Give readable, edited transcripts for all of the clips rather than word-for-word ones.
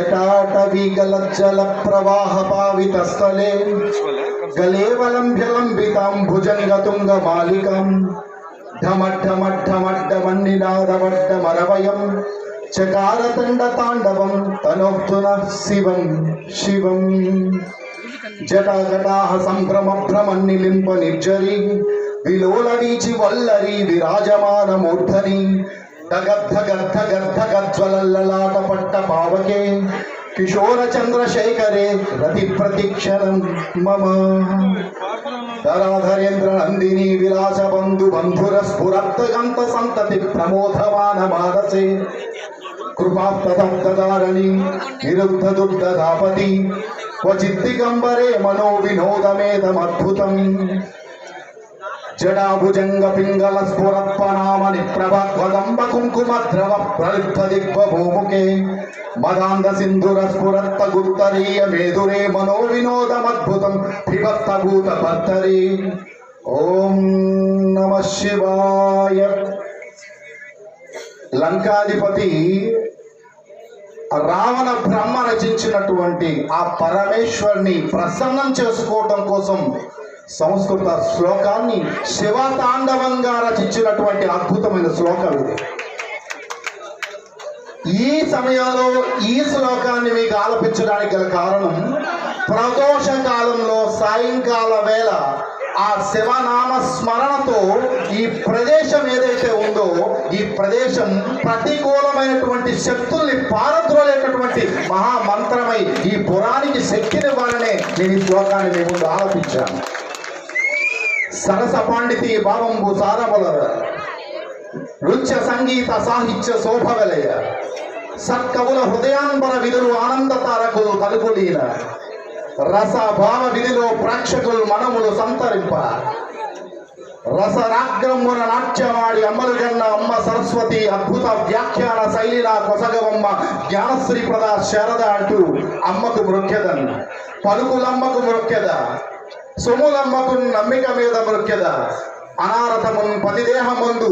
जटाटवीगलज्जल प्रवाह पावितस्थले गलेवलम्भ्यलम्बितां भुजङ्गतुङ्गमालिकां ढमढमढमढमन्निनादवड्डमरवयं चकारतण्डताण्डवं तनोक्तुनः शिवं शिवं जटाजटाः सम्भ्रमभ्रमन्निलिम्प निर्जरी विलोलवीचि वल्लरी विराजमानमूर्धनि धगद्धगद्धगद्धगज्ज्वलल्ललाटपट्ट पावके किशोर चंद्रशेखरे रति प्रतीक्षणं मम धराधरेन्द्र नंदिनी विलास बंधु बंधुर स्फुरत्तगंत संतति प्रमोदमान मानसे कृपाप्तदारणी निरुद्ध दुर्दधापति क्वचिद्दिगंबरे मनो विनोदमेदमद्भुतम् जडाभुजंग पिंगल स्फुरत्पनामणि प्रभद्वदंब कुंकुम द्रव प्रलिप्त दिग्भूमुखे मदांध सिंधुर स्फुरत्त गुत्तरीय मेधुरे मनो विनोदमद्भुतं पिबत्त भूत भर्तरे ओम नमः शिवाय। లంకాధిపతి రావణ బ్రహ్మ రచించినటువంటి ఆ పరమేశ్వరుని ప్రసన్నం చేసుకోవడం కోసం సంస్కృత శ్లోకాన్ని శివతాండవంగా రచించినటువంటి అద్భుతమైన శ్లోకం ఇది. ఈ సమయంలో ఈ శ్లోకాన్ని మీకు ఆలపించడానికి గల కారణం, ప్రదోష కాలంలో సాయంకాల వేళ ఆ శివనామ స్మరణతో ఈ ప్రదేశం ఏదైతే ఉందో ఈ ప్రదేశం ప్రతికూలమైనటువంటి శక్తుల్ని పారద్రోలేటటువంటి మహామంత్రమై ఈ పురానికి శక్తినివ్వాలనే నేను ఈ శ్లోకాన్ని మీ ముందు ఆలపించాను. సరస పాండితీ భావంబు సారములర నృత్య సంగీత సాహిత్య శోభవలయ సత్కవుల హృదయాంబర విధులు ఆనంద తారకులు తలుపులీన రస భావ విధిలో ప్రేక్షకులు మనములు సంతరింప రసరాగ్రమున నాట్యమాడి అమ్మలు జన్న అమ్మ సరస్వతి అద్భుత వ్యాఖ్యాన శైలిన కొసగవమ్మ జ్ఞానశ్రీప్రద శారద అంటూ అమ్మకు మృక్యదన్ పలుకులమ్మకు మృక్యద సొములమ్మకు నమ్మిక మీద మృక్యద అనారథమున్ పతిదేహమందు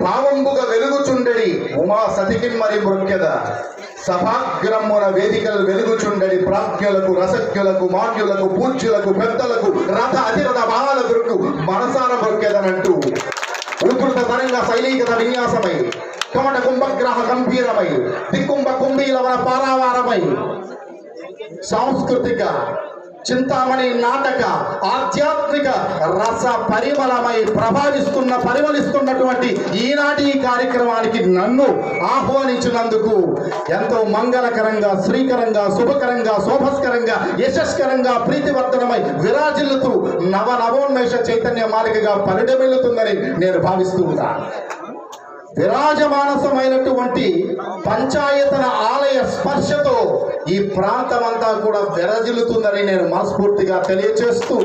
భావంబుగా వెలుగుచుండెడి ఉమా సతికిమ్మరి మృక్యద సభాగ్రమ్మున వేదికలు వెలుగుచుండెడి ప్రాజ్ఞులకు రసజ్ఞులకు మాన్యులకు పూజ్యులకు పెద్దలకు రథ అతిరథ బాలలకు మనసార మృక్యదనంటూ ఉధృత తరంగ శైలీగత విన్యాసమై కమట కుంభగ్రహ గంభీరమై దిక్కుంభ కుంభీలవన పారావారమై సాంస్కృతిక చింతామణి నాటక ఆధ్యాత్మిక రస పరిమళమై పరిమళిస్తున్నటువంటి ఈనాటి ఈ కార్యక్రమానికి నన్ను ఆహ్వానించినందుకు ఎంతో మంగళకరంగా శ్రీకరంగా శుభకరంగా శోభస్కరంగా యశస్కరంగా ప్రీతివర్ధనమై విరాజిల్లుతూ నవోన్మేష చైతన్య మాలికగా పరిడమిల్లుతుందని నేను భావిస్తూ ఉన్నాను. విరాజమానసమైనటువంటి పంచాయతన ఆలయ స్పర్శతో ఈ ప్రాంతమంతా కూడా విరజిల్లుతుందని నేను మనస్ఫూర్తిగా తెలియచేస్తూ,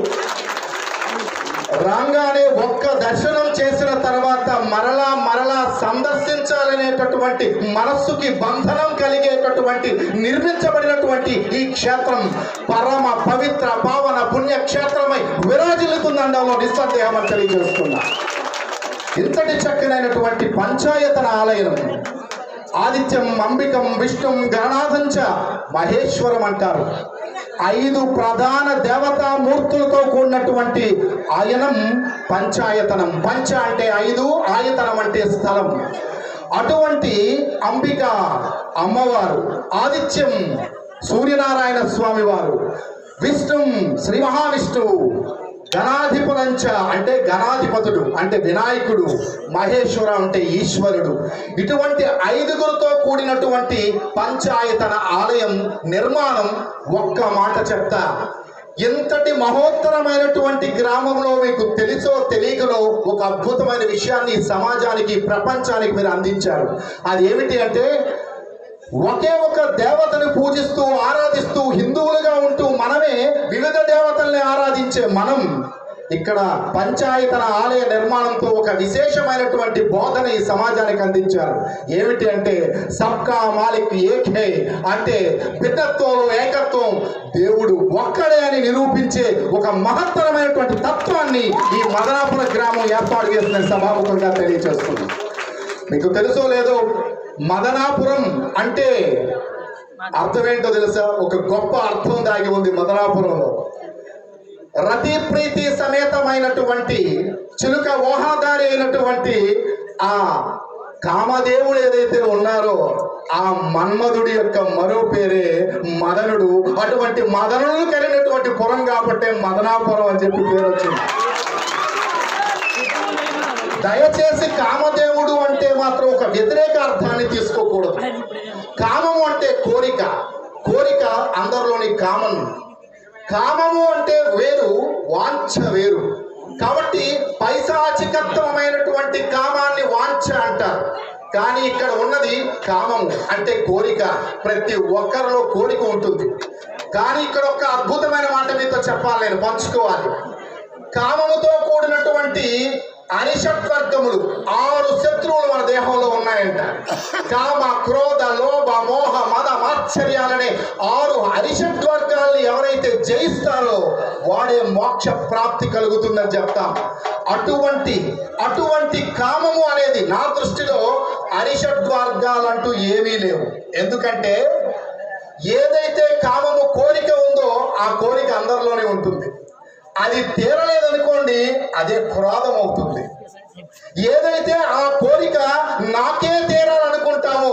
రాగానే ఒక్క దర్శనం చేసిన తర్వాత మరలా సందర్శించాలనేటటువంటి మనస్సుకి బంధనం కలిగేటటువంటి నిర్మించబడినటువంటి ఈ క్షేత్రం పరమ పవిత్ర పావన పుణ్యక్షేత్రమై విరాజిల్లుతుందనడంలో నిస్సందేహం అని తెలియజేస్తున్నా. ఇంతటి చక్కనైనటువంటి పంచాయతన ఆలయం ఆదిత్యం అంబికం విష్ణుం గణనాథంచ మహేశ్వరం అంటారు. 5 ప్రధాన దేవతామూర్తులతో కూడినటువంటి ఆయనం పంచాయతనం. పంచ అంటే 5, ఆయతనం అంటే స్థలం. అటువంటి అంబిక అమ్మవారు, ఆదిత్యం సూర్యనారాయణ స్వామి వారు, విష్ణుం శ్రీ మహావిష్ణువు, గణాధిపులంచ అంటే గణాధిపతుడు అంటే వినాయకుడు, మహేశ్వర అంటే ఈశ్వరుడు. ఇటువంటి 5గురితో కూడినటువంటి పంచాయతన ఆలయం నిర్మాణం ఒక్క మాట చెప్తా. ఇంతటి మహోత్తరమైనటువంటి గ్రామంలో మీకు తెలుసో తెలియకలో ఒక అద్భుతమైన విషయాన్ని సమాజానికి ప్రపంచానికి మీరు అందించారు. అది ఏమిటి అంటే, ఒకే ఒక దేవతను పూజిస్తూ ఆరాధిస్తూ హిందువులుగా ఉంటూ మనమే వివిధ దేవతల్ని ఆరాధించే మనం ఇక్కడ పంచాయతన ఆలయ నిర్మాణంతో ఒక విశేషమైనటువంటి బోధన ఈ సమాజానికి అందించారు. ఏమిటి అంటే, సబ్కా మాలిక్ ఏక్ హై అంటే భిన్నత్వంలో ఏకత్వం, దేవుడు ఒక్కడే అని నిరూపించే ఒక మహత్తరమైనటువంటి తత్వాన్ని ఈ మదనాపుర గ్రామం ఏర్పాటు చేసిన సభాముఖంగా తెలియజేస్తుంది. మీకు తెలుసో లేదో, మదనాపురం అంటే అర్థం ఏంటో తెలుసా? ఒక గొప్ప అర్థం దాగి ఉంది మదనాపురంలో. రతి ప్రీతి సమేతమైనటువంటి చిలుక ఊహాదారి అయినటువంటి ఆ కామదేవుడు ఏదైతే ఉన్నారో ఆ మన్మధుడి యొక్క మరో పేరే మదనుడు. అటువంటి మదనుడు కలిగినటువంటి పురం కాబట్టి మదనాపురం అని చెప్పి పేరు వచ్చింది. దయచేసి కామదేవుడు అంటే మాత్రం ఒక వ్యతిరేక అర్థాన్ని తీసుకోకూడదు. కామము అంటే కోరిక, కోరిక అందరిలోని కామన్. కామము అంటే వేరు, వాంఛ వేరు. కాబట్టి పైశాచికత్వమైనటువంటి కామాన్ని వాంఛ అంటారు. కానీ ఇక్కడ ఉన్నది కామము అంటే కోరిక. ప్రతి ఒక్కరిలో కోరిక ఉంటుంది. కానీ ఇక్కడ ఒక అద్భుతమైన మాట మీతో చెప్పాలి, నేను పంచుకోవాలి. కామముతో కూడినటువంటి అనిషట్వర్గములు 6 శత్రువులు మన దేహంలో ఉన్నాయంట. కామ, క్రోధ, లోభ, మోహ, మద, మాత్సర్యాలనే 6 అనిషట్వర్గాల్ని ఎవరైతే జయిస్తారో వాడే మోక్ష ప్రాప్తి కలుగుతుందని చెప్తాం. అటువంటి కామము అనేది నా దృష్టిలో అనిషట్వర్గాలంటూ ఏమీ లేవు. ఎందుకంటే ఏదైతే కామము కోరిక ఉందో ఆ కోరిక అందరిలోనే ఉంటుంది. అది తీరలేదనుకోండి, అదే క్రోధం అవుతుంది. ఏదైతే ఆ కోరిక నాకే తీరాలనుకుంటామో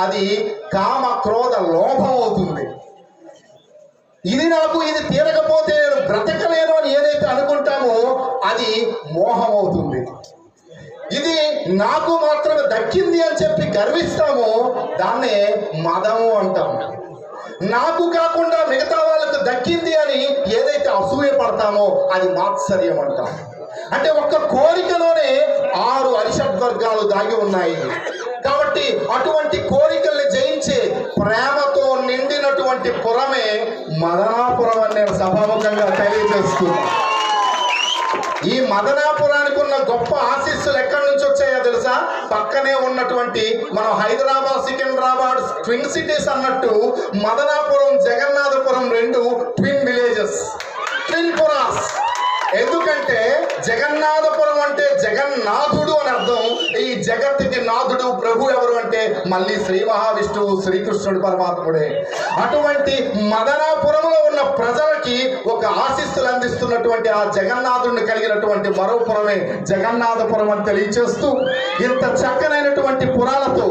అది కామ, క్రోధ, లోభం అవుతుంది. ఇది తీరకపోతే నేను బ్రతకలేను అని ఏదైతే అనుకుంటామో అది మోహం అవుతుంది. ఇది నాకు మాత్రమే దక్కింది అని చెప్పి గర్విస్తామో దాన్నే మదము అంటాం. నాకు కాకుండా మిగతా వాళ్ళకు దక్కింది అని ఏదైతే అసూయ పడతామో అది మాత్సర్యం అంటాం. అంటే ఒక్క కోరికలోనే 6 అరిషడ్వర్గాలు దాగి ఉన్నాయి. కాబట్టి అటువంటి కోరికల్ని జయించే ప్రేమతో నిండినటువంటి పురమే మదనాపురం అని నేను సభాముఖంగా తెలియజేస్తున్నాను. ఈ మదనాపురానికి ఉన్న గొప్ప ఆశీస్సులు ఎక్కడి నుంచి వచ్చాయో తెలుసా? పక్కనే ఉన్నటువంటి మనం హైదరాబాద్, సికింద్రాబాద్ ట్విన్ సిటీస్ అన్నట్టు Madanapuram, Jagannathapuram 2 twin villages, twin పురాస్. ఎందుకంటే జగన్నాథపురం అంటే జగన్నాథుడు అని అర్థం. ఈ జగత్తుకి నాథుడు ప్రభు ఎవరు అంటే మళ్ళీ శ్రీ మహావిష్ణువు, శ్రీకృష్ణుడు పరమాత్ముడే. అటువంటి మదనాపురంలో ఉన్న ప్రజలకి ఒక ఆశీస్సులు అందిస్తున్నటువంటి ఆ జగన్నాథుడిని కలిగినటువంటి మరో పురమే జగన్నాథపురం అని తెలియచేస్తూ, ఇంత చక్కనైనటువంటి పురాలతో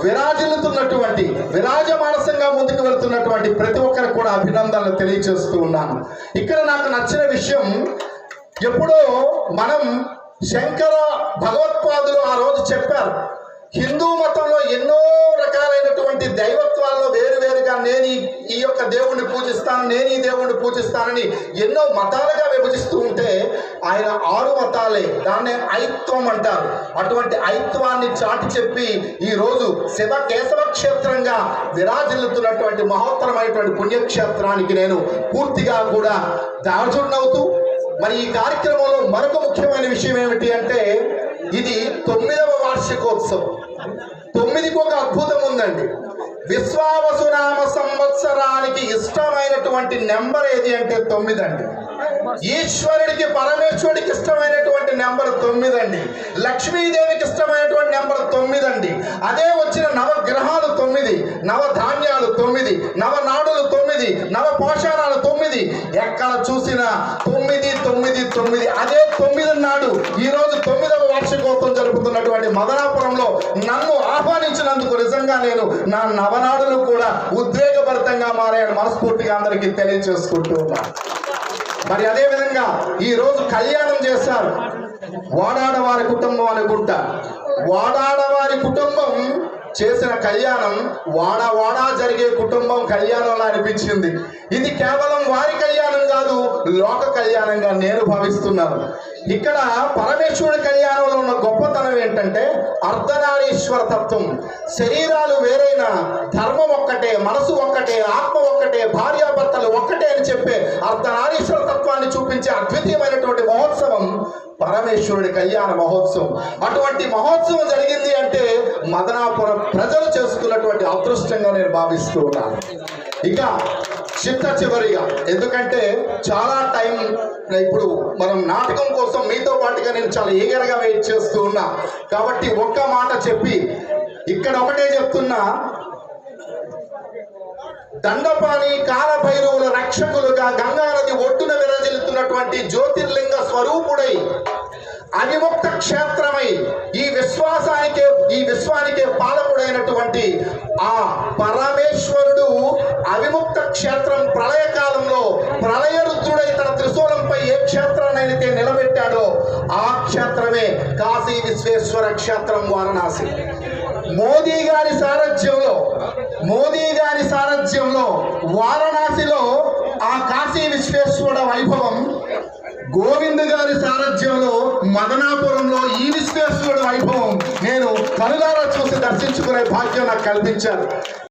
విరాజిల్లుతున్నటువంటి, విరాజమానసంగా ముందుకు వెళ్తున్నటువంటి ప్రతి ఒక్కరికి కూడా అభినందనలు తెలియచేస్తూ ఉన్నాను. ఇక్కడ నాకు నచ్చిన విషయం, ఎప్పుడో మనం శంకర భగవత్పాదులు ఆ రోజు చెప్పారు, హిందూ మతంలో ఎన్నో రకాలైనటువంటి దైవత్వాల్లో వేరువేరుగా నేను ఈ యొక్క దేవుణ్ణి పూజిస్తాను, నేను ఈ దేవుణ్ణి పూజిస్తానని ఎన్నో మతాలుగా విభజిస్తూ ఉంటే ఆయన 6 మతాలే, దాన్నే ఐత్వం అంటారు. అటువంటి ఐత్వాన్ని చాటి చెప్పి ఈరోజు శివ కేశవ క్షేత్రంగా విరాజిల్లుతున్నటువంటి మహోత్తరమైనటువంటి పుణ్యక్షేత్రానికి నేను పూర్తిగా కూడా దార్జుడినవుతూ, మరి ఈ కార్యక్రమంలో మరొక ముఖ్యమైన విషయం ఏమిటి అంటే ఇది 9వ వార్షికోత్సవం. 9కి ఒక అద్భుతం ఉందండి. విశ్వావసునామ సంవత్సరానికి ఇష్టమైనటువంటి నెంబర్ ఏది అంటే 9 అండి. ఈశ్వరుడికి, పరమేశ్వరుడికి ఇష్టమైనటువంటి నెంబర్ 9 అండి. లక్ష్మీదేవికి ఇష్టమైనటువంటి నెంబర్ 9 అండి. అదే వచ్చిన నవగ్రహాలు 9, నవధాన్యాలు 9, నవనాడులు 9, నవ పోషణాలు 9. ఎక్కడ చూసినా 9 9 9. అదే 9 నాడు ఈరోజు 9వ వార్షికోత్సవం జరుపుతున్నటువంటి మదనాపురంలో నన్ను ఆహ్వానించినందుకు నిజంగా నేను నా నవనాడులు కూడా ఉద్వేగభరితంగా మారాయని మనస్ఫూర్తిగా అందరికీ తెలియజేసుకుంటూ ఉన్నాను. మరి అదే విధంగా ఈ రోజు కళ్యాణం చేశారు. వాడాడవారి కుటుంబం అనుకుంటా. వాడాడవారి కుటుంబం చేసిన కళ్యాణం వాడా జరిగే కుటుంబం కళ్యాణంలా అనిపించింది. ఇది కేవలం వారి కళ్యాణం కాదు, లోక కళ్యాణంగా నేను భావిస్తున్నాను. ఇక్కడ పరమేశ్వరుడి కళ్యాణంలో ఉన్న గొప్పతనం ఏంటంటే అర్ధనారీశ్వర తత్వం. శరీరాలు వేరైనా ధర్మం ఒక్కటే, మనసు ఒక్కటే, ఆత్మ ఒక్కటే, భార్యాభర్తలు ఒక్కటే అని చెప్పే అర్ధనారీశ్వర తత్వాన్ని చూపించే అద్వితీయమైనటువంటి మహోత్సవం పరమేశ్వరుడి కళ్యాణ మహోత్సవం. అటువంటి మహోత్సవం జరిగింది అంటే మదనాపురం ప్రజలు చేసుకున్నటువంటి అదృష్టంగా నేను భావిస్తూ ఉన్నాను. ఇక చివరిగా, ఎందుకంటే చాలా టైం ఇప్పుడు మనం నాటకం కోసం మీతో పాటుగా నేను చాలా ఈగర్గా వెయిట్ చేస్తూ ఉన్నా కాబట్టి ఒక్క మాట చెప్పి ఇక్కడ ఒకటే చెప్తున్నా, దండపాణి కాలభైరవుల రక్షకులుగా గంగానది ఒడ్డున విరజిల్లుతున్నటువంటి జ్యోతిర్లింగ స్వరూపుడై అవిముక్త క్షేత్రమై ఈ విశ్వానికే పాలకుడైనటువంటి ఆ పరమేశ్వరుడు అవిముక్త క్షేత్రం ప్రళయకాలంలో ప్రళయ రుద్రుడై తన త్రిశూలంపై ఏ క్షేత్రాన్నైతే నిలబెట్టాడో ఆ క్షేత్రమే కాశీ విశ్వేశ్వర క్షేత్రం వారణాసి. మోదీ గారి సారథ్యంలో వారణాసిలో ఆ కాశీ విశ్వేశ్వర వైభవం, గోవింద్ గారి సారథ్యంలో మదనాపురంలో ఈ విశ్వేశ్వరుడు వైభవం నేను కనులారా చూసి దర్శించుకునే భాగ్యం నాకు కల్పించారు.